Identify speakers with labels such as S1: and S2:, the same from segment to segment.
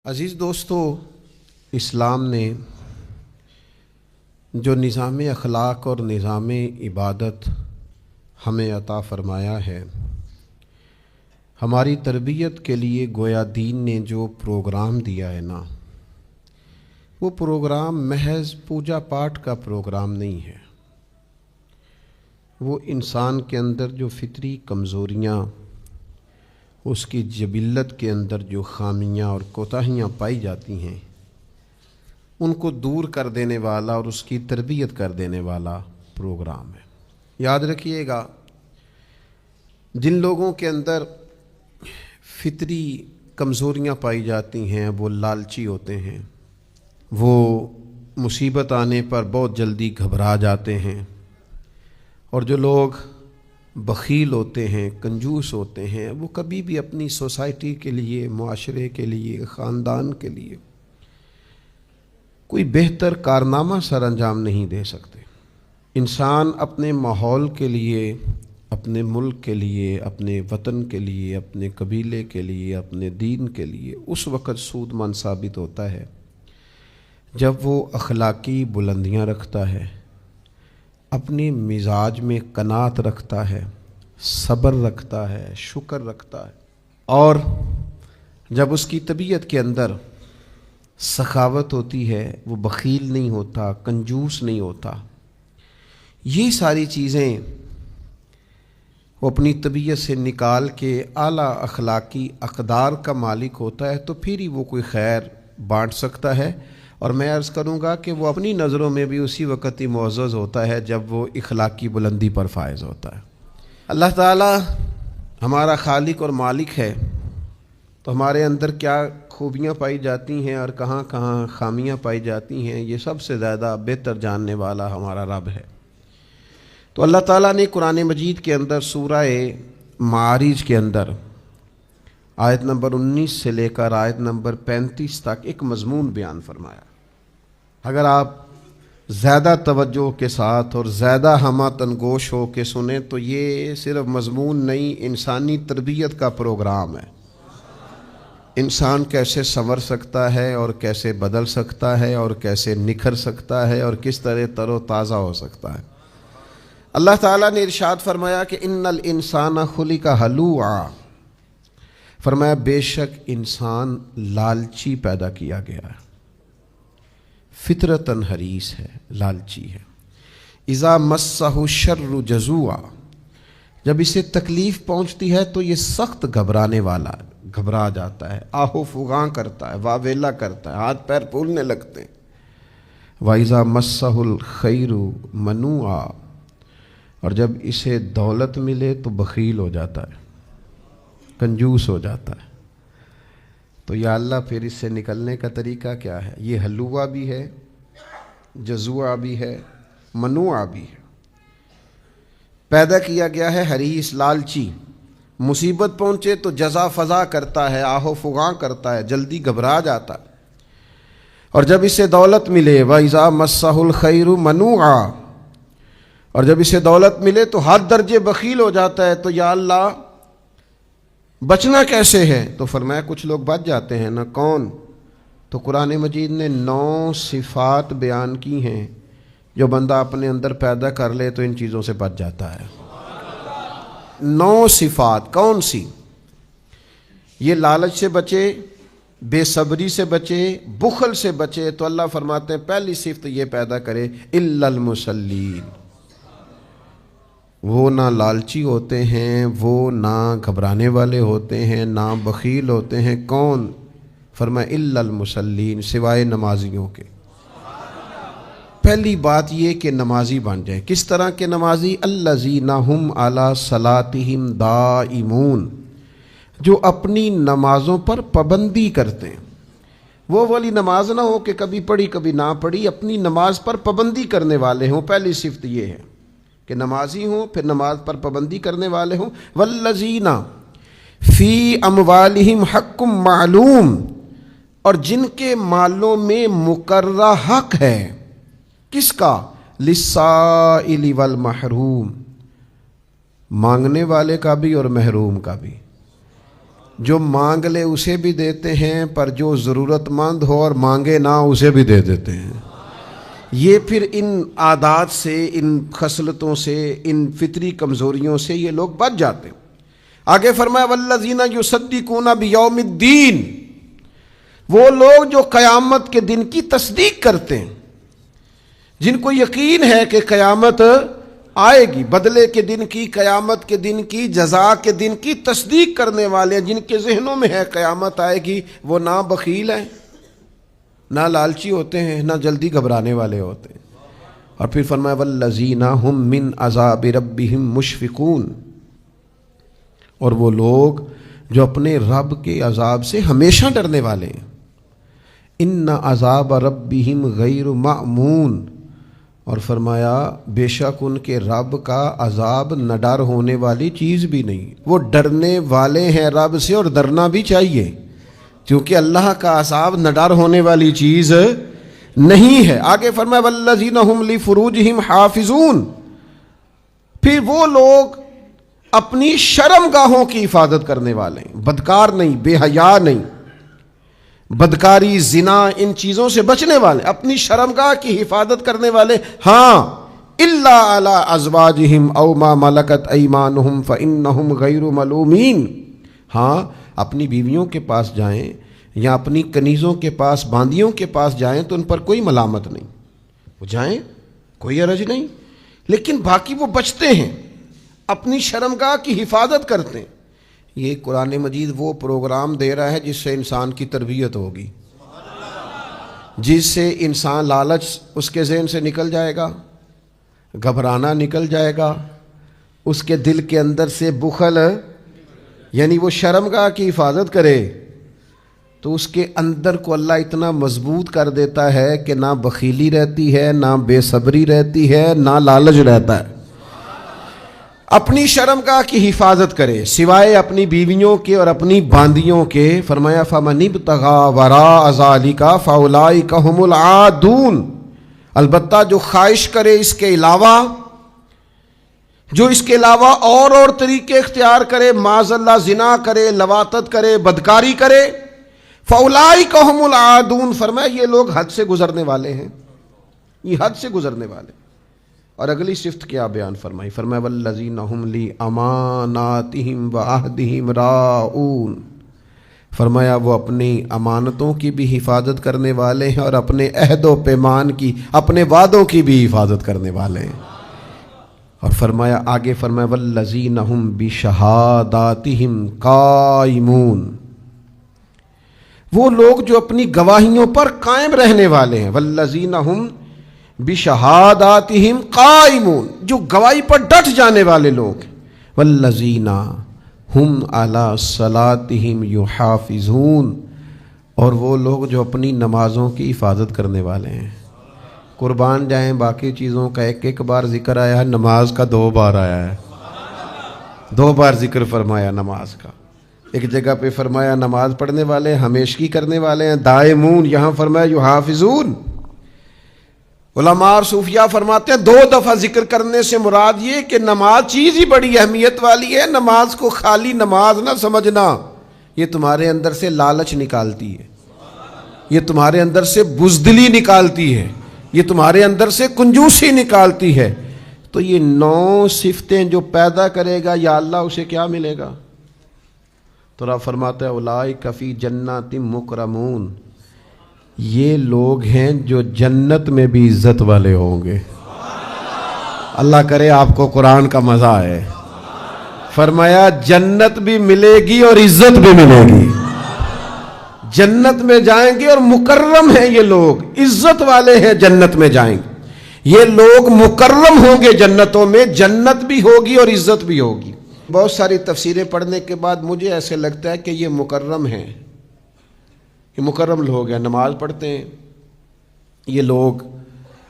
S1: عزیز دوستو، اسلام نے جو نظام اخلاق اور نظام عبادت ہمیں عطا فرمایا ہے، ہماری تربیت کے لیے گویا دین نے جو پروگرام دیا ہے نا، وہ پروگرام محض پوجا پاٹ کا پروگرام نہیں ہے۔ وہ انسان کے اندر جو فطری کمزوریاں، اس کی جبلت کے اندر جو خامیاں اور کوتاہیاں پائی جاتی ہیں، ان کو دور کر دینے والا اور اس کی تربیت کر دینے والا پروگرام ہے۔ یاد رکھیے گا، جن لوگوں کے اندر فطری کمزوریاں پائی جاتی ہیں وہ لالچی ہوتے ہیں، وہ مصیبت آنے پر بہت جلدی گھبرا جاتے ہیں، اور جو لوگ بخیل ہوتے ہیں، کنجوس ہوتے ہیں، وہ کبھی بھی اپنی سوسائٹی کے لیے، معاشرے کے لیے، خاندان کے لیے کوئی بہتر کارنامہ سر انجام نہیں دے سکتے۔ انسان اپنے ماحول کے لیے، اپنے ملک کے لیے، اپنے وطن کے لیے، اپنے قبیلے کے لیے، اپنے دین کے لیے اس وقت سود مند ثابت ہوتا ہے جب وہ اخلاقی بلندیاں رکھتا ہے، اپنی مزاج میں قناعت رکھتا ہے، صبر رکھتا ہے، شکر رکھتا ہے، اور جب اس کی طبیعت کے اندر سخاوت ہوتی ہے، وہ بخیل نہیں ہوتا، کنجوس نہیں ہوتا۔ یہ ساری چیزیں وہ اپنی طبیعت سے نکال کے اعلیٰ اخلاقی اقدار کا مالک ہوتا ہے، تو پھر ہی وہ کوئی خیر بانٹ سکتا ہے۔ اور میں عرض کروں گا کہ وہ اپنی نظروں میں بھی اسی وقت ہی معزز ہوتا ہے جب وہ اخلاقی بلندی پر فائز ہوتا ہے۔ اللہ تعالی ہمارا خالق اور مالک ہے، تو ہمارے اندر کیا خوبیاں پائی جاتی ہیں اور کہاں کہاں خامیاں پائی جاتی ہیں، یہ سب سے زیادہ بہتر جاننے والا ہمارا رب ہے۔ تو اللہ تعالیٰ نے قرآن مجید کے اندر سورہ معارج کے اندر آیت نمبر 19 سے لے کر آیت نمبر 35 تک ایک مضمون بیان فرمایا۔ اگر آپ زیادہ توجہ کے ساتھ اور زیادہ ہمہ تنگوش ہو کے سنیں تو یہ صرف مضمون نہیں، انسانی تربیت کا پروگرام ہے۔ انسان کیسے سنور سکتا ہے اور کیسے بدل سکتا ہے اور کیسے نکھر سکتا ہے اور کس طرح تر و تازہ ہو سکتا ہے۔ اللہ تعالیٰ نے ارشاد فرمایا کہ ان الانسان خلق ہلوعا، فرمایا بے شک انسان لالچی پیدا کیا گیا ہے، فطرتاً حریص ہے، لالچی ہے۔ اذا مسہ الشر جزوعا، جب اسے تکلیف پہنچتی ہے تو یہ سخت گھبرانے والا ہے، گھبرا جاتا ہے، آہو فغاں کرتا ہے، واویلا کرتا ہے، ہاتھ پیر پھولنے لگتے ہیں۔ وَإِذَا مَسَّهُ الْخَيْرُ مَنُوعًا، اور جب اسے دولت ملے تو بخیل ہو جاتا ہے، کنجوس ہو جاتا ہے۔ تو یا اللہ، پھر اس سے نکلنے کا طریقہ کیا ہے؟ یہ ہلوہ بھی ہے، جزوع بھی ہے، منوع بھی ہے۔ پیدا کیا گیا ہے حریص، لالچی، مصیبت پہنچے تو جزا فضا کرتا ہے، آہو فغاں کرتا ہے، جلدی گھبرا جاتا ہے۔ اور جب اسے دولت ملے، وَإِذَا مَسَّهُ الْخَيْرُ مَنُوعًا، اور جب اسے دولت ملے تو ہر درجے بخیل ہو جاتا ہے۔ تو یا اللہ بچنا کیسے ہے؟ تو فرمایا کچھ لوگ بچ جاتے ہیں نا، کون؟ تو قرآن مجید نے 9 صفات بیان کی ہیں جو بندہ اپنے اندر پیدا کر لے تو ان چیزوں سے بچ جاتا ہے۔ 9 صفات کون سی؟ یہ لالچ سے بچے، بے صبری سے بچے، بخل سے بچے، تو اللہ فرماتے ہیں پہلی صفت یہ پیدا کرے، الا المصلین، وہ نہ لالچی ہوتے ہیں، وہ نہ گھبرانے والے ہوتے ہیں، نہ بخیل ہوتے ہیں۔ کون؟ فرمایا الا المصلین، سوائے نمازیوں کے۔ پہلی بات یہ کہ نمازی بن جائیں۔ کس طرح کے نمازی؟ الذین ھم علی صلاتہم دائمون، جو اپنی نمازوں پر پابندی کرتے ہیں۔ وہ والی نماز نہ ہو کہ کبھی پڑھی کبھی نہ پڑھی، اپنی نماز پر پابندی کرنے والے ہوں۔ پہلی صفت یہ ہے کہ نمازی ہوں، پھر نماز پر پابندی کرنے والے ہوں۔ والذین فی اموالہم حق معلوم، اور جن کے مالوں میں مقررہ حق ہے۔ کس کا؟ للسائل والمحروم، مانگنے والے کا بھی اور محروم کا بھی۔ جو مانگ لے اسے بھی دیتے ہیں، پر جو ضرورت مند ہو اور مانگے نہ اسے بھی دے دیتے ہیں۔ یہ پھر ان عادات سے، ان خصلتوں سے، ان فطری کمزوریوں سے یہ لوگ بچ جاتے ہیں۔ آگے فرمایا والذین یصدقون بیوم الدین، وہ لوگ جو قیامت کے دن کی تصدیق کرتے ہیں، جن کو یقین ہے کہ قیامت آئے گی، بدلے کے دن کی، قیامت کے دن کی، جزا کے دن کی تصدیق کرنے والے ہیں، جن کے ذہنوں میں ہے قیامت آئے گی، وہ نہ بخیل ہیں، نہ لالچی ہوتے ہیں، نہ جلدی گھبرانے والے ہوتے ہیں۔ اور پھر فرمایا والذین ھم من عذاب ربہم مشفقون، اور وہ لوگ جو اپنے رب کے عذاب سے ہمیشہ ڈرنے والے ہیں۔ ان عذاب ربہم غیر مأمون، اور فرمایا بے شک ان کے رب کا عذاب نہ ڈر ہونے والی چیز بھی نہیں، وہ ڈرنے والے ہیں رب سے، اور ڈرنا بھی چاہیے، کیونکہ اللہ کا عذاب نہ ڈر ہونے والی چیز نہیں ہے۔ آگے فرمایا والذین ھم لفروجہم حافظون، پھر وہ لوگ اپنی شرم گاہوں کی حفاظت کرنے والے ہیں، بدکار نہیں، بے حیا نہیں، بدکاری، زنا، ان چیزوں سے بچنے والے، اپنی شرمگاہ کی حفاظت کرنے والے۔ ہاں الا علی ازواجہم او ما ملکت ایمانہم فانہم غیر ملومین، ہاں اپنی بیویوں کے پاس جائیں یا اپنی کنیزوں کے پاس، باندیوں کے پاس جائیں تو ان پر کوئی ملامت نہیں، وہ جائیں کوئی حرج نہیں، لیکن باقی وہ بچتے ہیں، اپنی شرمگاہ کی حفاظت کرتے ہیں۔ یہ قرآن مجید وہ پروگرام دے رہا ہے جس سے انسان کی تربیت ہوگی، جس سے انسان، لالچ اس کے ذہن سے نکل جائے گا، گھبرانا نکل جائے گا، اس کے دل کے اندر سے بخل، یعنی وہ شرمگاہ کی حفاظت کرے تو اس کے اندر کو اللہ اتنا مضبوط کر دیتا ہے کہ نہ بخیلی رہتی ہے، نہ بے صبری رہتی ہے، نہ لالچ رہتا ہے۔ اپنی شرمگاہ کی حفاظت کرے سوائے اپنی بیویوں کے اور اپنی باندیوں کے۔ فرمایا فمن ابتغى وراء ذلك فاولئک هم العادون، البتہ جو خواہش کرے اس کے علاوہ، جو اس کے علاوہ اور طریقے اختیار کرے، معاذ اللہ زنا کرے، لواطت کرے، بدکاری کرے، فاولئک هم العادون، فرمایا یہ لوگ حد سے گزرنے والے ہیں، یہ حد سے گزرنے والے۔ اور اگلی صفت کیا بیان فرمائی؟ فرمایا والذین ھم لاماناتہم وعہدہم راعون، فرمایا وہ اپنی امانتوں کی بھی حفاظت کرنے والے ہیں اور اپنے عہد و پیمان کی، اپنے وعدوں کی بھی حفاظت کرنے والے ہیں۔ اور فرمایا آگے، فرمایا والذین ھم بشہاداتہم قائمون، وہ لوگ جو اپنی گواہیوں پر قائم رہنے والے ہیں۔ والذین ھم بشہاداتہم قائمون، جو گواہی پر ڈٹ جانے والے لوگ۔ والذین ہم علی صلاتہم یحافظون، اور وہ لوگ جو اپنی نمازوں کی حفاظت کرنے والے ہیں۔ قربان جائیں، باقی چیزوں کا ایک بار ذکر آیا ہے، نماز کا 2 بار آیا ہے، 2 بار ذکر فرمایا نماز کا۔ ایک جگہ پہ فرمایا نماز پڑھنے والے ہمیشگی کرنے والے ہیں، دائمون، یہاں فرمایا یحافظون۔ علماء اور صوفیاء فرماتے ہیں 2 دفعہ ذکر کرنے سے مراد یہ کہ نماز چیز ہی بڑی اہمیت والی ہے، نماز کو خالی نماز نہ سمجھنا، یہ تمہارے اندر سے لالچ نکالتی ہے، یہ تمہارے اندر سے بزدلی نکالتی ہے، یہ تمہارے اندر سے کنجوسی نکالتی ہے۔ تو یہ 9 صفتیں جو پیدا کرے گا یا اللہ اسے کیا ملے گا؟ تو رب فرماتا ہے اولئک فی جنات مکرمون، یہ لوگ ہیں جو جنت میں بھی عزت والے ہوں گے۔ اللہ کرے آپ کو قرآن کا مزہ آئے۔ فرمایا جنت بھی ملے گی اور عزت بھی ملے گی، جنت میں جائیں گے اور مکرم ہیں یہ لوگ، عزت والے ہیں، جنت میں جائیں گے یہ لوگ، مکرم ہوں گے جنتوں میں، جنت بھی ہوگی اور عزت بھی ہوگی۔ بہت ساری تفسیریں پڑھنے کے بعد مجھے ایسے لگتا ہے کہ یہ مکرم ہیں، یہ مکرم لوگ ہیں، نماز پڑھتے ہیں، یہ لوگ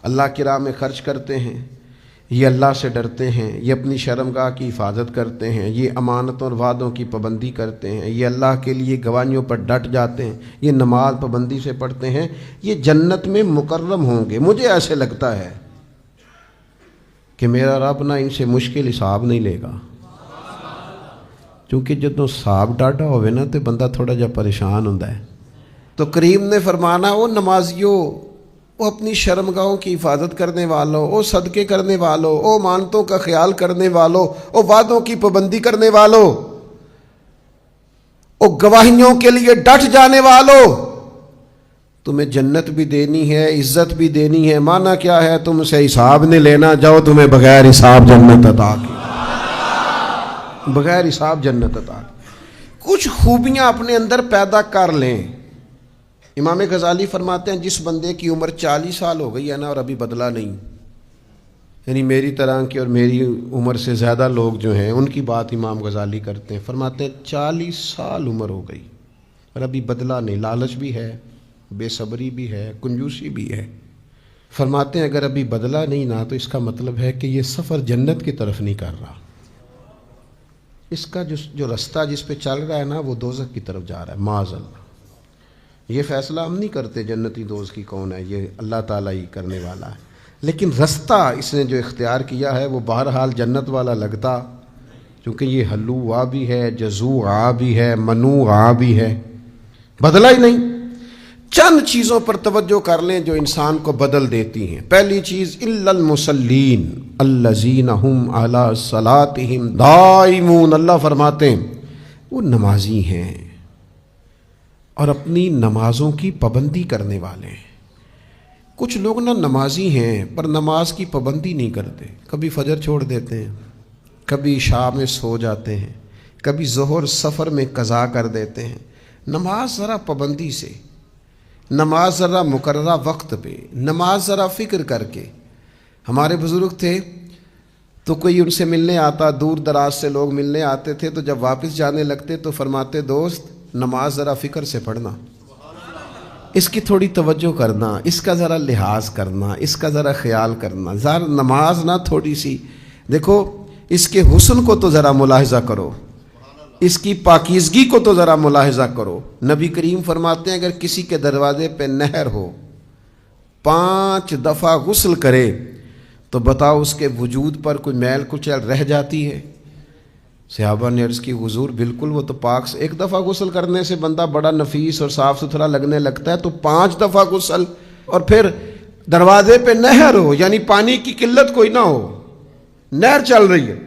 S1: اللہ کی راہ میں خرچ کرتے ہیں، یہ اللہ سے ڈرتے ہیں، یہ اپنی شرمگاہ کی حفاظت کرتے ہیں، یہ امانتوں اور وعدوں کی پابندی کرتے ہیں، یہ اللہ کے لیے گواہیوں پر ڈٹ جاتے ہیں، یہ نماز پابندی سے پڑھتے ہیں، یہ جنت میں مکرم ہوں گے۔ مجھے ایسے لگتا ہے کہ میرا رب نہ ان سے مشکل حساب نہیں لے گا، کیونکہ جدوں صاحب ڈاڈا ہوئے نا تو بندہ تھوڑا جا پریشان ہوتا ہے. تو کریم نے فرمانا وہ نمازیوں، وہ اپنی شرمگاہوں کی حفاظت کرنے والوں، وہ صدقے کرنے والوں، وہ مانتوں کا خیال کرنے والوں، وہ وعدوں کی پابندی کرنے والوں، وہ گواہیوں کے لیے ڈٹ جانے والوں، تمہیں جنت بھی دینی ہے، عزت بھی دینی ہے. مانا کیا ہے؟ تم سے حساب نہیں لینا، جاؤ تمہیں بغیر حساب جنت عطا کی، بغیر حساب جنت عطا کی. کچھ خوبیاں اپنے اندر پیدا کر لیں. امام غزالی فرماتے ہیں جس بندے کی عمر 40 سال ہو گئی ہے نا اور ابھی بدلا نہیں، یعنی میری طرح کی اور میری عمر سے زیادہ لوگ جو ہیں ان کی بات امام غزالی کرتے ہیں، فرماتے ہیں 40 سال عمر ہو گئی اور ابھی بدلا نہیں، لالچ بھی ہے، بے صبری بھی ہے، کنجوسی بھی ہے. فرماتے ہیں اگر ابھی بدلا نہیں نا تو اس کا مطلب ہے کہ یہ سفر جنت کی طرف نہیں کر رہا، اس کا جو رستہ جس پہ چل رہا ہے نا وہ دوزخ کی طرف جا رہا ہے. معاذ اللہ. یہ فیصلہ ہم نہیں کرتے جنتی دوست کی کون ہے، یہ اللہ تعالیٰ ہی کرنے والا ہے، لیکن رستہ اس نے جو اختیار کیا ہے وہ بہرحال جنت والا لگتا، کیونکہ یہ حلوہ بھی ہے، جزوع بھی ہے، منوع بھی ہے، بدلا ہی نہیں. چند چیزوں پر توجہ کر لیں جو انسان کو بدل دیتی ہیں. پہلی چیز الا المصلین الذین هم علی صلاتهم دائمون. اللہ فرماتے ہیں وہ نمازی ہیں اور اپنی نمازوں کی پابندی کرنے والے ہیں. کچھ لوگ نا نمازی ہیں پر نماز کی پابندی نہیں کرتے، کبھی فجر چھوڑ دیتے ہیں، کبھی عشاء میں سو جاتے ہیں، کبھی ظہر سفر میں قضا کر دیتے ہیں. نماز ذرا پابندی سے، نماز ذرا مقررہ وقت پہ، نماز ذرا فکر کر کے. ہمارے بزرگ تھے تو کوئی ان سے ملنے آتا، دور دراز سے لوگ ملنے آتے تھے، تو جب واپس جانے لگتے تو فرماتے دوست نماز ذرا فکر سے پڑھنا، اس کی تھوڑی توجہ کرنا، اس کا ذرا لحاظ کرنا، اس کا ذرا خیال کرنا. ذرا نماز نہ تھوڑی سی دیکھو، اس کے حسن کو تو ذرا ملاحظہ کرو، اس کی پاکیزگی کو تو ذرا ملاحظہ کرو. نبی کریم فرماتے ہیں اگر کسی کے دروازے پہ نہر ہو، 5 دفعہ غسل کرے تو بتاؤ اس کے وجود پر کوئی میل کچیل رہ جاتی ہے؟ صحابہ نے عرض کی حضور بالکل، وہ تو پاک سے 1 دفعہ غسل کرنے سے بندہ بڑا نفیس اور صاف ستھرا لگنے لگتا ہے، تو 5 دفعہ غسل، اور پھر دروازے پہ نہر ہو، یعنی پانی کی قلت کوئی نہ ہو، نہر چل رہی ہے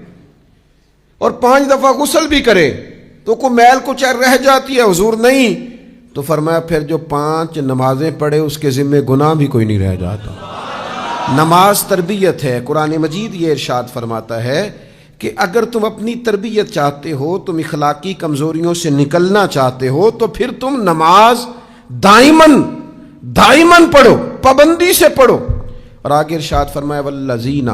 S1: اور 5 دفعہ غسل بھی کرے تو کوئی میل کچیل رہ جاتی ہے؟ حضور نہیں. تو فرمایا پھر جو 5 نمازیں پڑھے اس کے ذمہ گناہ بھی کوئی نہیں رہ جاتا. نماز تربیت ہے. قرآن مجید یہ ارشاد فرماتا ہے کہ اگر تم اپنی تربیت چاہتے ہو، تم اخلاقی کمزوریوں سے نکلنا چاہتے ہو، تو پھر تم نماز دائماً پڑھو، پابندی سے پڑھو. اور آگے ارشاد فرمایا والذین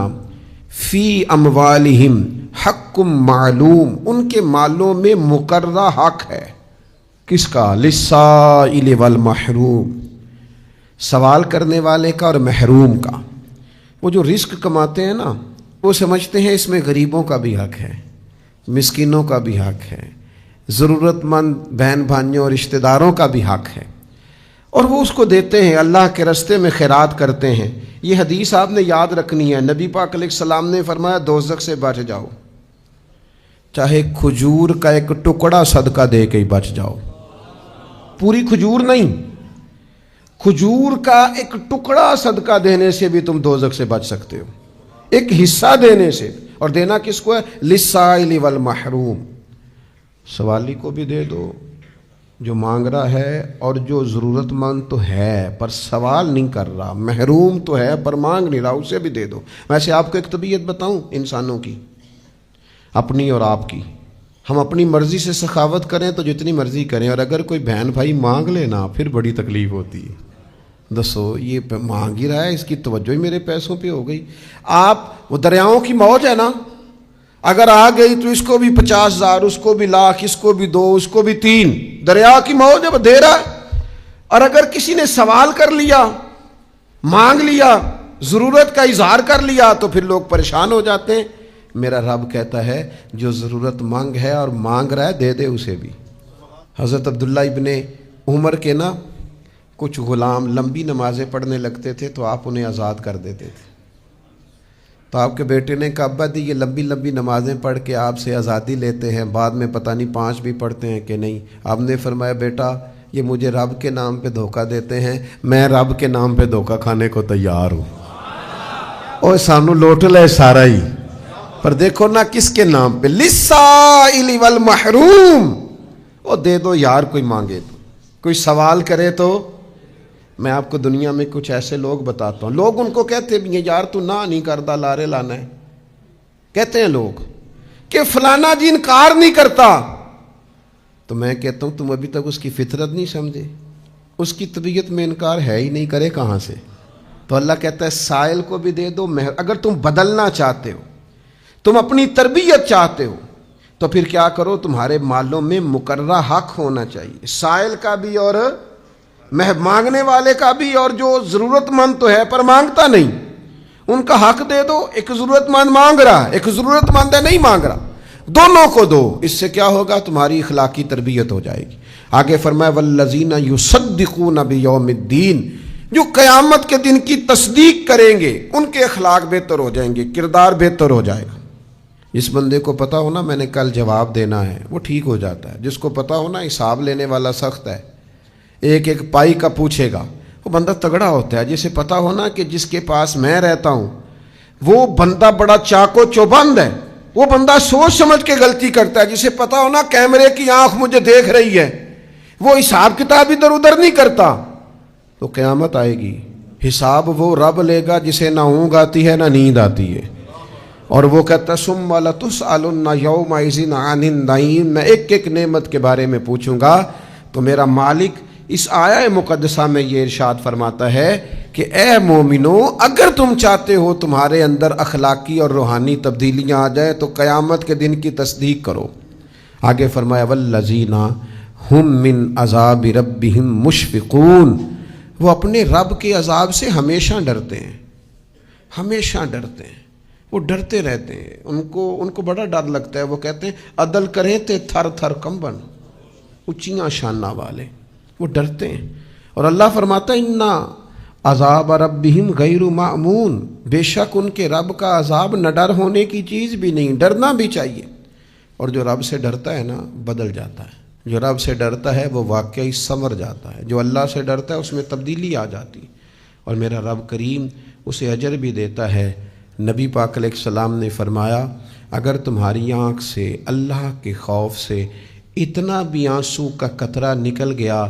S1: فی اموالہم حق معلوم، ان کے مالوں میں مقررہ حق ہے. کس کا؟ للسائل والمحروم، سوال کرنے والے کا اور محروم کا. وہ جو رزق کماتے ہیں نا وہ سمجھتے ہیں اس میں غریبوں کا بھی حق ہے، مسکینوں کا بھی حق ہے، ضرورت مند بہن بھائیوں اور رشتہ داروں کا بھی حق ہے، اور وہ اس کو دیتے ہیں، اللہ کے راستے میں خیرات کرتے ہیں. یہ حدیث آپ نے یاد رکھنی ہے. نبی پاک علیہ السلام نے فرمایا دوزخ سے بچ جاؤ، چاہے کھجور کا ایک ٹکڑا صدقہ دے کے ہی بچ جاؤ. پوری کھجور نہیں، کھجور کا ایک ٹکڑا صدقہ دینے سے بھی تم دوزخ سے بچ سکتے ہو، ایک حصہ دینے سے. اور دینا کس کو ہے؟ للسائل والمحروم. سوالی کو بھی دے دو جو مانگ رہا ہے، اور جو ضرورت مند تو ہے پر سوال نہیں کر رہا، محروم تو ہے پر مانگ نہیں رہا، اسے بھی دے دو. ویسے آپ کو ایک طبیعت بتاؤں انسانوں کی، اپنی اور آپ کی. ہم اپنی مرضی سے سخاوت کریں تو جتنی مرضی کریں، اور اگر کوئی بہن بھائی مانگ لینا پھر بڑی تکلیف ہوتی ہے. دسو یہ مانگ ہی رہا ہے، اس کی توجہ ہی میرے پیسوں پہ ہو گئی. آپ وہ دریاؤں کی موج ہے نا، اگر آ گئی تو اس کو بھی 50,000، اس کو بھی لاکھ، اس کو بھی 2، اس کو بھی 3. دریا کی موج ہے، وہ دے رہا ہے. اور اگر کسی نے سوال کر لیا، مانگ لیا، ضرورت کا اظہار کر لیا تو پھر لوگ پریشان ہو جاتے ہیں. میرا رب کہتا ہے جو ضرورت مند ہے اور مانگ رہا ہے دے دے اسے بھی. حضرت عبداللہ ابن عمر کے نا کچھ غلام لمبی نمازیں پڑھنے لگتے تھے تو آپ انہیں آزاد کر دیتے تھے. تو آپ کے بیٹے نے کہا ابا دی یہ لمبی لمبی نمازیں پڑھ کے آپ سے آزادی لیتے ہیں، بعد میں پتہ نہیں 5 بھی پڑھتے ہیں کہ نہیں۔ آپ نے فرمایا بیٹا یہ مجھے رب کے نام پہ دھوکہ دیتے ہیں، میں رب کے نام پہ دھوکہ کھانے کو تیار ہوں۔ اور سانو لوٹ لے سارا ہی، پر دیکھو نا کس کے نام پہ، للسائل والمحروم۔ وہ دے دو یار، کوئی مانگے تو، کوئی سوال کرے تو۔ میں آپ کو دنیا میں کچھ ایسے لوگ بتاتا ہوں، لوگ ان کو کہتے بھی ہیں یار تو نہ نہیں کرتا لارے لانا ہے، کہتے ہیں لوگ کہ فلانا جی انکار نہیں کرتا، تو میں کہتا ہوں تم ابھی تک اس کی فطرت نہیں سمجھے، اس کی طبیعت میں انکار ہے ہی نہیں، کرے کہاں سے؟ تو اللہ کہتا ہے سائل کو بھی دے دو، اگر تم بدلنا چاہتے ہو، تم اپنی تربیت چاہتے ہو، تو پھر کیا کرو، تمہارے مالوں میں مقررہ حق ہونا چاہیے، سائل کا بھی اور مانگنے والے کا بھی، اور جو ضرورت مند تو ہے پر مانگتا نہیں ان کا حق دے دو۔ ایک ضرورت مند مانگ رہا، ایک ضرورت مند ہے نہیں مانگ رہا، دونوں کو دو، اس سے کیا ہوگا، تمہاری اخلاقی تربیت ہو جائے گی۔ آگے فرمایا والذین یصدقون بیوم الدین، جو قیامت کے دن کی تصدیق کریں گے ان کے اخلاق بہتر ہو جائیں گے، کردار بہتر ہو جائے گا۔ جس بندے کو پتا ہونا میں نے کل جواب دینا ہے وہ ٹھیک ہو جاتا ہے، جس کو پتا ہونا حساب لینے والا سخت ہے، ایک ایک پائی کا پوچھے گا، وہ بندہ تگڑا ہوتا ہے۔ جسے پتا ہونا کہ جس کے پاس میں رہتا ہوں وہ بندہ بڑا چاق و چوبند ہے، وہ بندہ سوچ سمجھ کے غلطی کرتا ہے۔ جسے پتا ہونا کیمرے کی آنکھ مجھے دیکھ رہی ہے، وہ حساب کتاب ادھر ادھر نہیں کرتا، تو قیامت آئے گی، حساب وہ رب لے گا جسے نہ اونگ آتی ہے نہ نیند آتی ہے، اور وہ کہتا ہے ثم لتسألن یومئذ عن النعیم، میں ایک ایک نعمت کے بارے میں پوچھوں گا۔ تو میرا مالک اس آیہ مقدسہ میں یہ ارشاد فرماتا ہے کہ اے مومنو، اگر تم چاہتے ہو تمہارے اندر اخلاقی اور روحانی تبدیلیاں آ جائیں تو قیامت کے دن کی تصدیق کرو۔ آگے فرمایا والذین ہم من عذاب ربہم مشفقون، وہ اپنے رب کے عذاب سے ہمیشہ ڈرتے ہیں، ہمیشہ ڈرتے ہیں، وہ ڈرتے رہتے ہیں، ان کو بڑا ڈر لگتا ہے۔ وہ کہتے ہیں عدل کریں تے تھر تھر کمبن، اونچیاں شانہ والے، وہ ڈرتے ہیں۔ اور اللہ فرماتا ہے انا عذاب ربہم غیر مأمون، بے شک ان کے رب کا عذاب نہ ڈر ہونے کی چیز بھی نہیں، ڈرنا بھی چاہیے۔ اور جو رب سے ڈرتا ہے نا بدل جاتا ہے، جو رب سے ڈرتا ہے وہ واقعی سنور جاتا ہے، جو اللہ سے ڈرتا ہے اس میں تبدیلی آ جاتی، اور میرا رب کریم اسے اجر بھی دیتا ہے۔ نبی پاک علیہ السلام نے فرمایا اگر تمہاری آنکھ سے اللہ کے خوف سے اتنا بھی آنسو کا قطرہ نکل گیا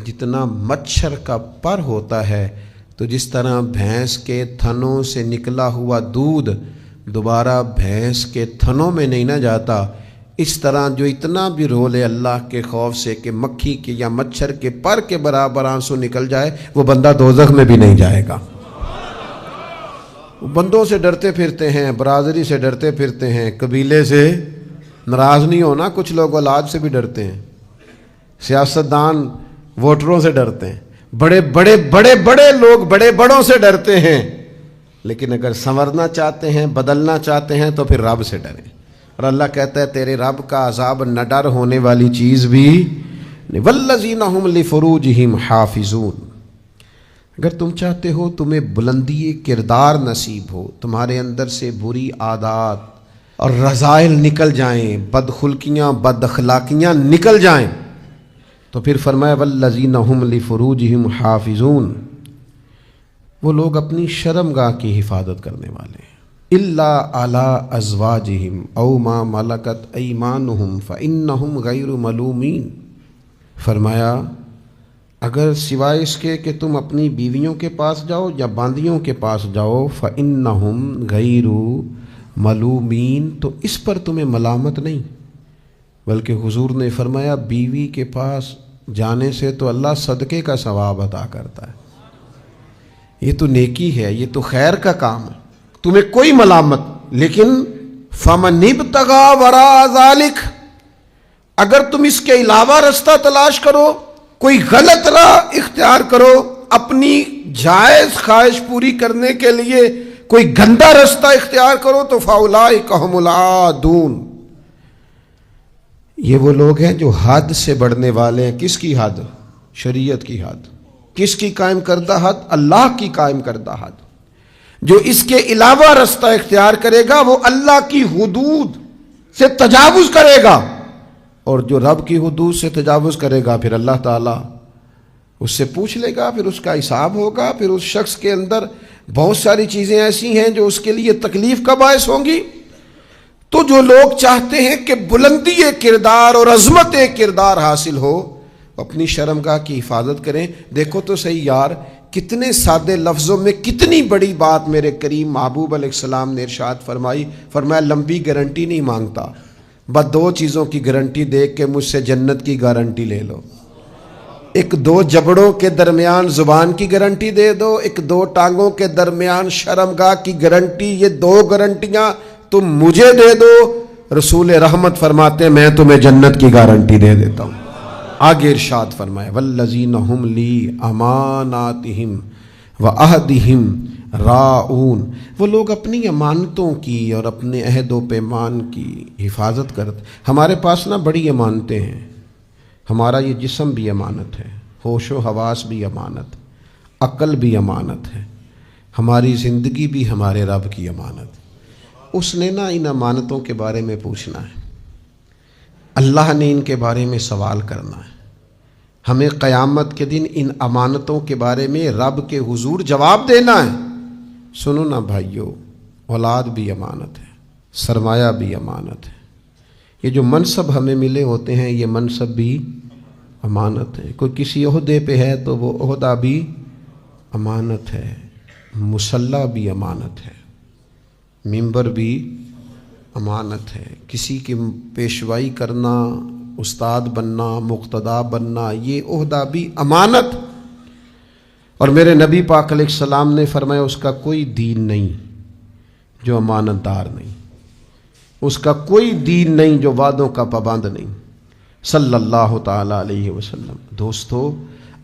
S1: جتنا مچھر کا پر ہوتا ہے، تو جس طرح بھینس کے تھنوں سے نکلا ہوا دودھ دوبارہ بھینس کے تھنوں میں نہیں نہ جاتا، اس طرح جو اتنا بھی رو لے اللہ کے خوف سے کہ مکھی کے یا مچھر کے پر کے برابر آنسو نکل جائے، وہ بندہ دوزخ میں بھی نہیں جائے گا۔ بندوں سے ڈرتے پھرتے ہیں، برادری سے ڈرتے پھرتے ہیں، قبیلے سے ناراض نہیں ہونا، کچھ لوگ اولاد سے بھی ڈرتے ہیں، سیاستدان ووٹروں سے ڈرتے ہیں، بڑے بڑے بڑے بڑے لوگ بڑے بڑوں سے ڈرتے ہیں، لیکن اگر سنورنا چاہتے ہیں، بدلنا چاہتے ہیں تو پھر رب سے ڈریں۔ اور اللہ کہتا ہے تیرے رب کا عذاب نہ ڈر ہونے والی چیز بھی نہیں۔ والذین ہم لفروجہم حافظون، اگر تم چاہتے ہو تمہیں بلندی کردار نصیب ہو، تمہارے اندر سے بری عادات اور رذائل نکل جائیں، بدخلقیاں بد اخلاقیاں نکل جائیں، تو پھر فرمایا والذین ہم لفروجہم حافظون، وہ لوگ اپنی شرمگاہ کی حفاظت کرنے والے ہیں، الا علی ازواجہم او ما ملکت ایمانہم فانہم غیر ملومین، فرمایا اگر سوائے اس کے کہ تم اپنی بیویوں کے پاس جاؤ یا باندیوں کے پاس جاؤ، فانہم غیر ملومین، تو اس پر تمہیں ملامت نہیں، بلکہ حضور نے فرمایا بیوی کے پاس جانے سے تو اللہ صدقے کا ثواب عطا کرتا ہے، یہ تو نیکی ہے، یہ تو خیر کا کام ہے، تمہیں کوئی ملامت۔ لیکن فمن ابتغى وراء ذلك، اگر تم اس کے علاوہ رستہ تلاش کرو، کوئی غلط راہ اختیار کرو، اپنی جائز خواہش پوری کرنے کے لیے کوئی گندا رستہ اختیار کرو، تو فاولئک هم العادون، یہ وہ لوگ ہیں جو حد سے بڑھنے والے ہیں۔ کس کی حد؟ شریعت کی حد۔ کس کی قائم کردہ حد؟ اللہ کی قائم کردہ حد۔ جو اس کے علاوہ رستہ اختیار کرے گا وہ اللہ کی حدود سے تجاوز کرے گا، اور جو رب کی حدود سے تجاوز کرے گا پھر اللہ تعالیٰ اس سے پوچھ لے گا، پھر اس کا حساب ہوگا، پھر اس شخص کے اندر بہت ساری چیزیں ایسی ہیں جو اس کے لیے تکلیف کا باعث ہوں گی۔ تو جو لوگ چاہتے ہیں کہ بلندی کردار اور عظمت کردار حاصل ہو، اپنی شرمگاہ کی حفاظت کریں۔ دیکھو تو صحیح یار، کتنے سادے لفظوں میں کتنی بڑی بات میرے کریم محبوب علیہ السلام نے ارشاد فرمائی۔ فرمایا لمبی گارنٹی نہیں مانگتا، بس دو چیزوں کی گارنٹی دیکھ کے مجھ سے جنت کی گارنٹی لے لو۔ ایک دو جبڑوں کے درمیان زبان کی گارنٹی دے دو، ایک دو ٹانگوں کے درمیان شرمگاہ کی گارنٹی۔ یہ دو گارنٹیاں تم مجھے دے دو، رسول رحمت فرماتے ہیں میں تمہیں جنت کی گارنٹی دے دیتا ہوں۔ آگے ارشاد فرمایا والذین ہم لی اماناتہم وعہدہم راعون، وہ لوگ اپنی امانتوں کی اور اپنے عہد و پیمان کی حفاظت کرتے۔ ہمارے پاس نا بڑی امانتیں ہیں، ہمارا یہ جسم بھی امانت ہے، ہوش و حواس بھی امانت، عقل بھی امانت ہے، ہماری زندگی بھی ہمارے رب کی امانت۔ اس نے نا ان امانتوں کے بارے میں پوچھنا ہے، اللہ نے ان کے بارے میں سوال کرنا ہے، ہمیں قیامت کے دن ان امانتوں کے بارے میں رب کے حضور جواب دینا ہے۔ سنو نا بھائیو، اولاد بھی امانت ہے، سرمایہ بھی امانت ہے، یہ جو منصب ہمیں ملے ہوتے ہیں یہ منصب بھی امانت ہے۔ کوئی کسی عہدے پہ ہے تو وہ عہدہ بھی امانت ہے، مصلی بھی امانت ہے، ممبر بھی امانت ہے، کسی کی پیشوائی کرنا، استاد بننا، مقتدا بننا، یہ عہدہ بھی امانت۔ اور میرے نبی پاک علیہ السلام نے فرمایا اس کا کوئی دین نہیں جو امانت دار نہیں، اس کا کوئی دین نہیں جو وعدوں کا پابند نہیں، صلی اللہ تعالی علیہ وسلم۔ دوستو،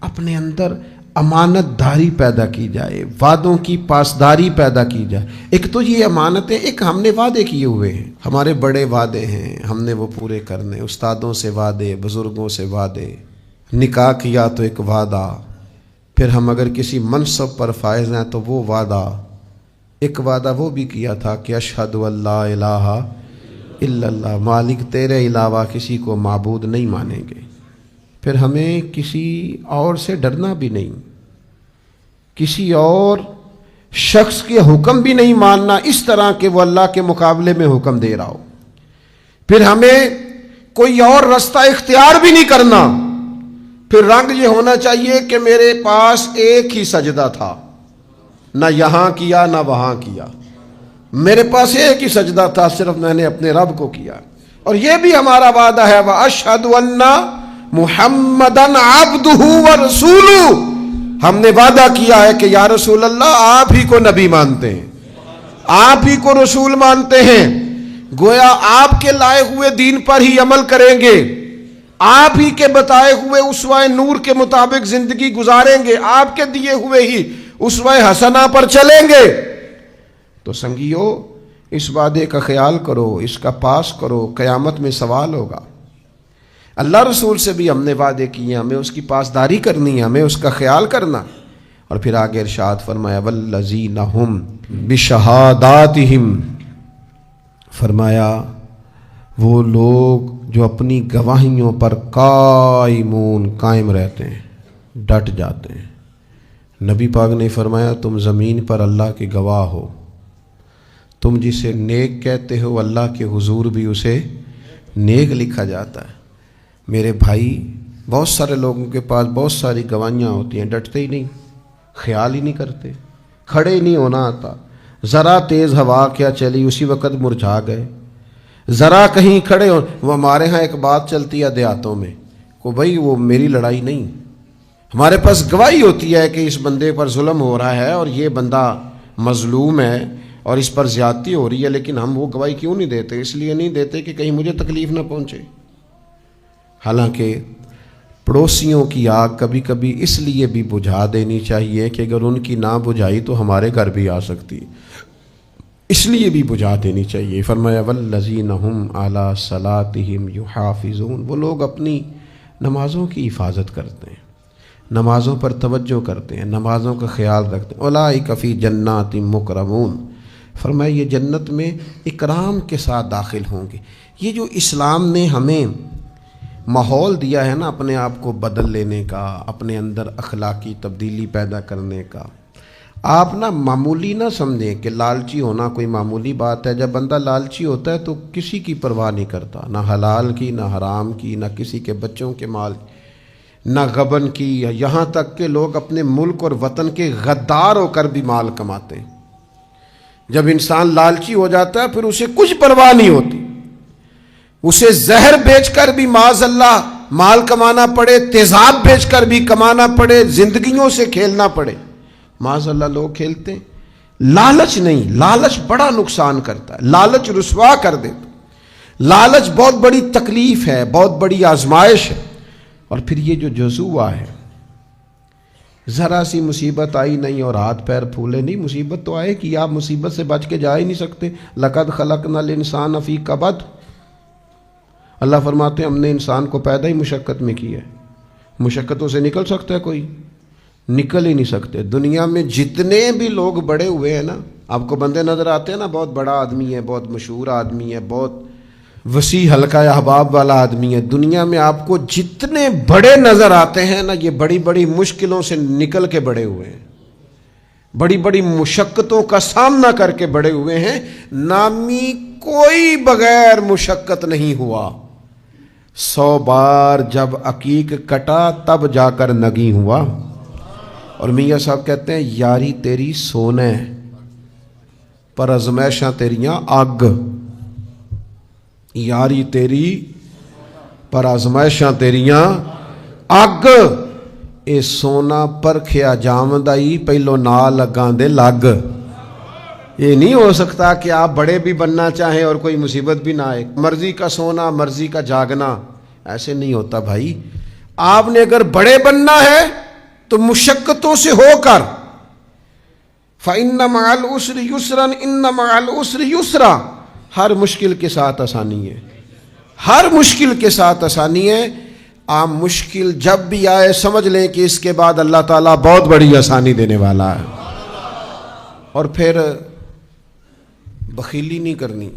S1: اپنے اندر امانت داری پیدا کی جائے، وعدوں کی پاسداری پیدا کی جائے۔ ایک تو یہ امانت ہے، ایک ہم نے وعدے کیے ہوئے ہیں، ہمارے بڑے وعدے ہیں، ہم نے وہ پورے کرنے، استادوں سے وعدے، بزرگوں سے وعدے، نکاح کیا تو ایک وعدہ، پھر ہم اگر کسی منصب پر فائز ہیں تو وہ وعدہ، ایک وعدہ وہ بھی کیا تھا کہ اشہد ان لا الہ الا اللہ، مالک تیرے علاوہ کسی کو معبود نہیں مانیں گے۔ پھر ہمیں کسی اور سے ڈرنا بھی نہیں، کسی اور شخص کے حکم بھی نہیں ماننا اس طرح کہ وہ اللہ کے مقابلے میں حکم دے رہا ہو۔ پھر ہمیں کوئی اور رستہ اختیار بھی نہیں کرنا۔ پھر رنگ یہ ہونا چاہیے کہ میرے پاس ایک ہی سجدہ تھا، نہ یہاں کیا نہ وہاں کیا، میرے پاس ایک ہی سجدہ تھا، صرف میں نے اپنے رب کو کیا۔ اور یہ بھی ہمارا وعدہ ہے وَأَشْهَدُ أَنَّ مُحَمَّدًا عَبْدُهُ وَرَسُولُهُ، ہم نے وعدہ کیا ہے کہ یا رسول اللہ آپ ہی کو نبی مانتے ہیں، آپ ہی کو رسول مانتے ہیں، گویا آپ کے لائے ہوئے دین پر ہی عمل کریں گے، آپ ہی کے بتائے ہوئے اسوہ نور کے مطابق زندگی گزاریں گے، آپ کے دیے ہوئے ہی اسوہ حسنہ پر چلیں گے۔ تو سنگیو، اس وعدے کا خیال کرو، اس کا پاس کرو، قیامت میں سوال ہوگا۔ اللہ رسول سے بھی ہم نے وعدے کیے، ہمیں اس کی پاسداری کرنی ہے، ہمیں اس کا خیال کرنا۔ اور پھر آگے ارشاد فرمایا والذین ہم بشہاداتہم، فرمایا وہ لوگ جو اپنی گواہیوں پر قائمون، قائم رہتے ہیں، ڈٹ جاتے ہیں۔ نبی پاک نے فرمایا تم زمین پر اللہ کے گواہ ہو، تم جسے نیک کہتے ہو اللہ کے حضور بھی اسے نیک لکھا جاتا ہے۔ میرے بھائی، بہت سارے لوگوں کے پاس بہت ساری گواہیاں ہوتی ہیں، ڈٹتے ہی نہیں، خیال ہی نہیں کرتے، کھڑے ہی نہیں ہونا آتا، ذرا تیز ہوا کیا چلی اسی وقت مرجھا گئے، ذرا کہیں کھڑے ہو۔ وہ ہمارے ہاں ایک بات چلتی ہے دیہاتوں میں کہ بھائی وہ میری لڑائی نہیں، ہمارے پاس گواہی ہوتی ہے کہ اس بندے پر ظلم ہو رہا ہے اور یہ بندہ مظلوم ہے اور اس پر زیادتی ہو رہی ہے، لیکن ہم وہ گواہی کیوں نہیں دیتے؟ اس لیے نہیں دیتے کہ کہیں مجھے تکلیف نہ پہنچے۔ حالانکہ پڑوسیوں کی آگ کبھی کبھی اس لیے بھی بجھا دینی چاہیے کہ اگر ان کی نہ بجھائی تو ہمارے گھر بھی آ سکتی، اس لیے بھی بجھا دینی چاہیے۔ فرمایا والذین ہم علی صلاتہم یحافظون، وہ لوگ اپنی نمازوں کی حفاظت کرتے ہیں۔ نمازوں پر توجہ کرتے ہیں، نمازوں کا خیال رکھتے ہیں۔ اولئک فی جنات مکرمون، فرمایا یہ جنت میں اکرام کے ساتھ داخل ہوں گے۔ یہ جو اسلام نے ہمیں ماحول دیا ہے نا اپنے آپ کو بدل لینے کا، اپنے اندر اخلاقی تبدیلی پیدا کرنے کا، آپ نا معمولی نہ سمجھیں کہ لالچی ہونا کوئی معمولی بات ہے۔ جب بندہ لالچی ہوتا ہے تو کسی کی پرواہ نہیں کرتا، نہ حلال کی، نہ حرام کی، نہ کسی کے بچوں کے مال، نہ غبن کی، یہاں تک کہ لوگ اپنے ملک اور وطن کے غدار ہو کر بھی مال کماتے ہیں۔ جب انسان لالچی ہو جاتا ہے پھر اسے کچھ پرواہ نہیں ہوتی، اسے زہر بیچ کر بھی معاذ اللہ مال کمانا پڑے، تیزاب بیچ کر بھی کمانا پڑے، زندگیوں سے کھیلنا پڑے، معاذ اللہ لوگ کھیلتے ہیں۔ لالچ نہیں، لالچ بڑا نقصان کرتا ہے، لالچ رسوا کر دیتا، لالچ بہت بڑی تکلیف ہے، بہت بڑی آزمائش ہے۔ اور پھر یہ جو جزوہ ہے، ذرا سی مصیبت آئی نہیں اور ہاتھ پیر پھولے نہیں، مصیبت تو آئے کہ آپ مصیبت سے بچ کے جا ہی نہیں سکتے۔ لقد خلقنا الانسان فی کبد، اللہ فرماتے ہیں ہم نے انسان کو پیدا ہی مشقت میں کیا ہے۔ مشقتوں سے نکل سکتا ہے کوئی؟ نکل ہی نہیں سکتے۔ دنیا میں جتنے بھی لوگ بڑے ہوئے ہیں نا، آپ کو بندے نظر آتے ہیں نا، بہت بڑا آدمی ہے، بہت مشہور آدمی ہے، بہت وسیع حلقہ احباب والا آدمی ہے، دنیا میں آپ کو جتنے بڑے نظر آتے ہیں نا، یہ بڑی بڑی مشکلوں سے نکل کے بڑے ہوئے ہیں، بڑی بڑی مشقتوں کا سامنا کر کے بڑے ہوئے ہیں۔ نامی کوئی بغیر مشقت نہیں ہوا، 100 بار جب عقیق کٹا تب جا کر نگی ہوا۔ اور میاں صاحب کہتے ہیں یاری تیری سونے پر ازمائشاں تیریاں آگ، یاری تیری پر آزمائشاں تیریاں اگ، اے سونا پرکھیا جامدائی پہلو نال لگاندے لگ۔ یہ نہیں ہو سکتا کہ آپ بڑے بھی بننا چاہیں اور کوئی مصیبت بھی نہ آئے، مرضی کا سونا مرضی کا جاگنا، ایسے نہیں ہوتا بھائی۔ آپ نے اگر بڑے بننا ہے تو مشقتوں سے ہو کر، فَإِنَّ مَعَ الْعُسْرِ يُسْرًا إِنَّ مَعَ الْعُسْرِ يُسْرًا، ہر مشکل کے ساتھ آسانی ہے، ہر مشکل کے ساتھ آسانی ہے۔ آپ مشکل جب بھی آئے سمجھ لیں کہ اس کے بعد اللہ تعالیٰ بہت بڑی آسانی دینے والا ہے۔ اور پھر بخیلی نہیں کرنی،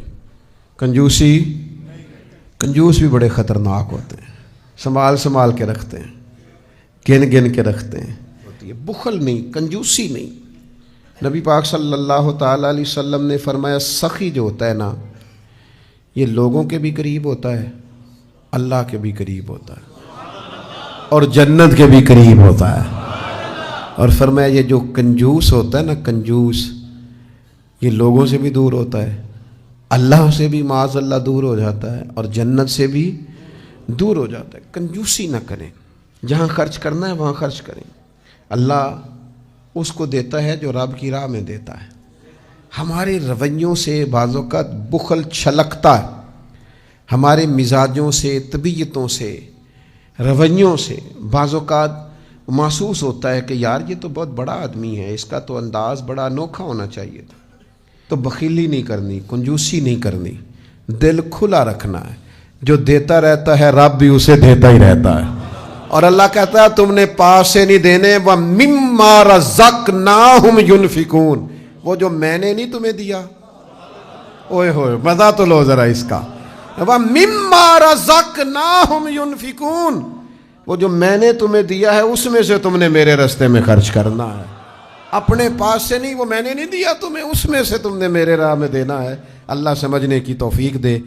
S1: کنجوسی، کنجوس بھی بڑے خطرناک ہوتے ہیں، سنبھال سنبھال کے رکھتے ہیں، گن گن کے رکھتے ہیں۔ بخل نہیں، کنجوسی نہیں۔ نبی پاک صلی اللہ تعالیٰ علیہ وسلم نے فرمایا سخی جو ہوتا ہے نا، یہ لوگوں کے بھی قریب ہوتا ہے، اللہ کے بھی قریب ہوتا ہے، اور جنت کے بھی قریب ہوتا ہے۔ اور فرمایا یہ جو کنجوس ہوتا ہے نا، کنجوس، یہ لوگوں سے بھی دور ہوتا ہے، اللہ سے بھی معاذ اللہ دور ہو جاتا ہے، اور جنت سے بھی دور ہو جاتا ہے۔ کنجوسی نہ کریں، جہاں خرچ کرنا ہے وہاں خرچ کریں۔ اللہ اس کو دیتا ہے جو رب کی راہ میں دیتا ہے۔ ہمارے رویوں سے بعض اوقات بخل چھلکتا ہے، ہمارے مزاجوں سے، طبیعتوں سے، رویوں سے بعض اوقات محسوس ہوتا ہے کہ یار یہ تو بہت بڑا آدمی ہے، اس کا تو انداز بڑا انوکھا ہونا چاہیے تھا۔ تو بخیلی نہیں کرنی، کنجوسی نہیں کرنی، دل کھلا رکھنا ہے۔ جو دیتا رہتا ہے رب بھی اسے دیتا ہی رہتا ہے۔ اور اللہ کہتا ہے تم نے پاس سے نہیں دینے، وَمِمَّا رَزَقْنَاهُمْ يُنْفِقُونَ، وہ جو میں نے نہیں تمہیں دیا، اوئے ہوئے مزہ تو لو ذرا اس کا، وَمِمَّا رَزَقْنَاهُمْ يُنْفِقُونَ، وہ جو میں نے تمہیں دیا ہے اس میں سے تم نے میرے راستے میں خرچ کرنا ہے، اپنے پاس سے نہیں، وہ میں نے نہیں دیا تمہیں، اس میں سے تم نے میرے راہ میں دینا ہے۔ اللہ سمجھنے کی توفیق دے۔